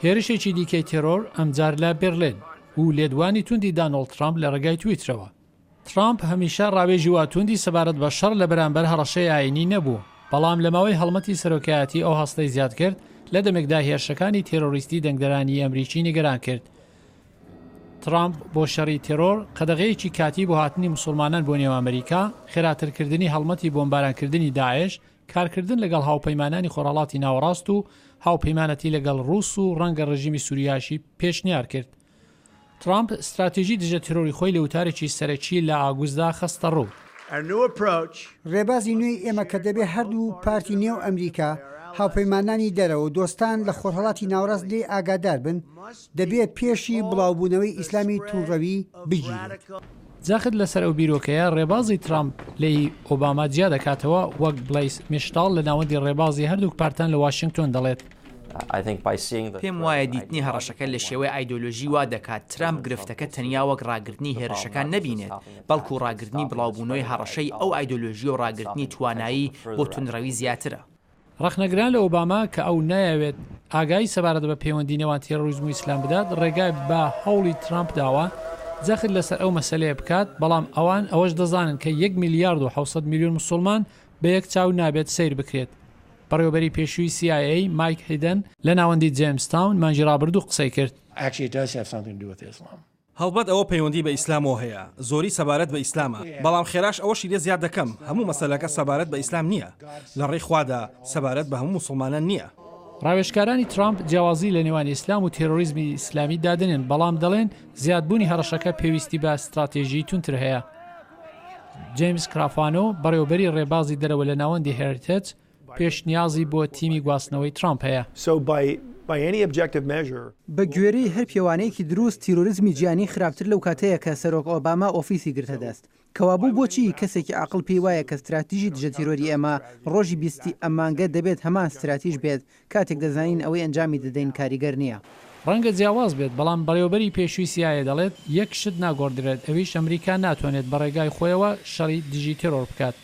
هێرشێکی دیکەی تێرۆر ئەمجار لە بێرلین و لێدوانی توندی دانۆڵد ترامپ لە ڕێگای تویترەوە. ترامپ هەمیشە ڕاوێژی وا توندی سەبارەت بە شەڕ لە بەرامبەر هەڕەشەی ئاینی نەبوو، بەڵام لەماوەی هەڵمەتی سەرۆکایەتی ئەو هەستەی زیاد کرد لە دەمێکدا هێرشەکانی تێرۆریستی دەنگدەرانی ئەمریکی نیگەران کرد. ترامپ بۆ شەڕی تێرۆر قەدەغەیەکی کاتی بۆ هاتنی مسلمانان بۆ نێو ئەمریکا، خێراترکردنی هەڵمەتی بۆمبارانکردنی داعش، کارکردن لەگەڵ هاوپەیمانانی خۆڕەڵاتی ناوەڕاست و هاوپەیمانەتی لەگەڵ ڕووس و ڕەنگە ڕژیمی سووریاشی پێشنیار کرد. ترامپ استراتیژی دژە تیرۆری خۆی لە وتارێکی سەرەکی لە ئاگوستدا خستە ڕوو. ڕێبازی نوێی ئێمە کە دەبێ هەردوو پارتی نێو ئەمریکا هاوپەیمانانی دەرەوە دۆستان لە خۆرهەڵاتی ناوەڕاست لێ ئاگادار بن، دەبێت پێشی بڵاوبوونەوەی ئیسلامی تووڕەوی بگیرێت. جاخت لەسەر ئەو بیرۆکەیە ڕێبازی ترامپ لی ئۆباما جیا دەکاتەوە وەک بڵیس میشتاڵ لە ناوەندی ڕێبازی هەردووک پارتان لە واشنگتۆن دەڵێت. پێم وایە دیتنی هەڕەشەکە لە شێوەی ئایدۆلۆژی وا دەکات ترامپ گرفتەکە تەنیا وەک ڕاگررتنی هێرشەکان نەبینێت، بەڵکو ڕاگررتنی بڵاوبوونەوەی هەڕەشەی ئەو ئایدۆلۆژی و ڕاگررتنی توانایی بۆ تونڕەوی زیاترە. ڕخنەگران لە ئۆباما کە ئەو نایەوێت ئاگایی سەبارەت بە پەیوەندی نێوان تێرۆریزم و ئیسلام بدات ڕێگای بە هەوڵی ترامپ داوە جەخت لەسەر ئەو مەسەلەیە بکات، بەڵام ئەوان ئەوەش دەزانن کە 1 میلیارد و 700 میلیۆن مسلمان بە یەک چاو نابێت سیر بکرێت. بەڕێوەبەری پێشووی CIA مایک هیدن لە ناوەندی جیمستاون مانجی ڕابردوو قسەی کرد. هەڵبەت ئەوە پەیوەندی بە ئیسلامەوە هەیە، زۆری سەبارەت بە ئیسلامە، بەڵام خێراش ئەوەشی لێ زیاد دەکەم هەموو مەسەلەکە سەبارەت بە ئیسلام نییە، لە ڕێی خوادا سەبارەت بە هەموو مسلمانان نییە. ڕاوێژکارانی ترامپ جیاوازی لە نێوان ئیسلام و تێرۆریزمی ئیسلامی دادنێن، بەڵام دەڵێن زیادبوونی هەڕەشەکە پێویستی بە استراتێژی تونتر هەیە. جیمز کرافانۆ بەڕێوەبەری ڕێبازی دەرەوە لە ناوەندی هێریتەج پێشنیازی بۆ تیمی گواستنەوەی ترامپ هەیە. بە گوێرەی هەر پێوانەیەکی دروست تیرۆریزمی گیانی خراپتر لەو کاتەیە کە سەرۆک ئۆباما ئۆفیسی گرتە دەست. کەوابوو بۆچی کەسێکی عاقڵ پێی وایە کە استراتیژی دژە تیرۆری ئێمە ڕۆژی 20 ئەمانگە دەبێت هەمان استراتیژ بێت کاتێک دەزانین ئەوەی ئەنجامی دەدەین کاریگەر نییە. ڕەنگە جیاواز بێت، بەڵام بەڕێوەبەری پێشووی CIA دەڵێت یەک شت ناگۆڕدرێت، ئەویش ئەمریکا ناتوانێت بە ڕێگای خۆیەوە شەڕی دژی تێرۆر بکات.